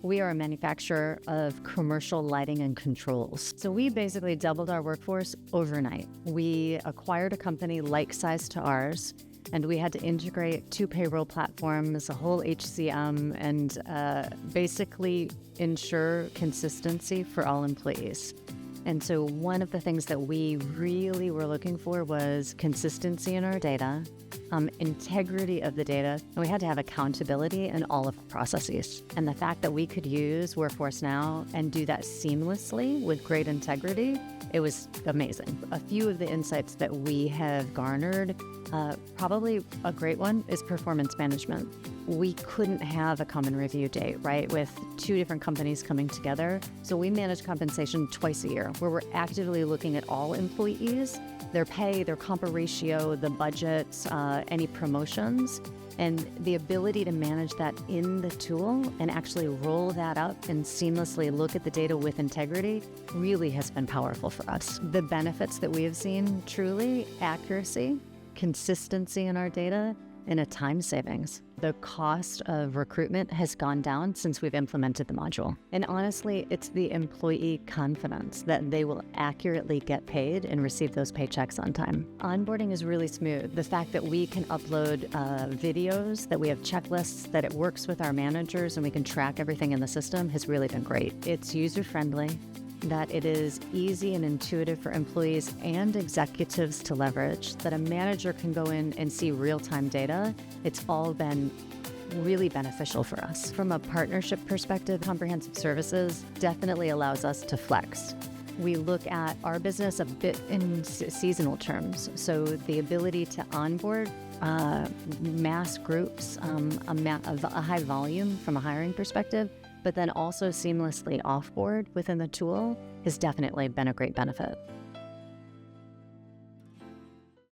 We are a manufacturer of commercial lighting and controls. So we basically doubled our workforce overnight. We acquired a company like-sized to ours, and we had to integrate 2 payroll platforms, a whole HCM, and basically ensure consistency for all employees. And so one of the things that we really were looking for was consistency in our data, integrity of the data, and we had to have accountability in all of the processes. And the fact that we could use Workforce Now and do that seamlessly with great integrity, it was amazing. A few of the insights that we have garnered, probably a great one is performance management. We couldn't have a common review date, right, with 2 different companies coming together. So we manage compensation twice a year, where we're actively looking at all employees, their pay, their comp ratio, the budgets, any promotions, and the ability to manage that in the tool and actually roll that up and seamlessly look at the data with integrity really has been powerful for us. The benefits that we have seen, truly accuracy, consistency in our data, and a time savings. The cost of recruitment has gone down since we've implemented the module. And honestly, it's the employee confidence that they will accurately get paid and receive those paychecks on time. Onboarding is really smooth. The fact that we can upload videos, that we have checklists, that it works with our managers and we can track everything in the system has really been great. It's user-friendly, that it is easy and intuitive for employees and executives to leverage, that a manager can go in and see real-time data. It's all been really beneficial for us. From a partnership perspective, comprehensive services definitely allows us to flex. We look at our business a bit in seasonal terms. So the ability to onboard mass groups, a high volume from a hiring perspective, but then also seamlessly offboard within the tool has definitely been a great benefit.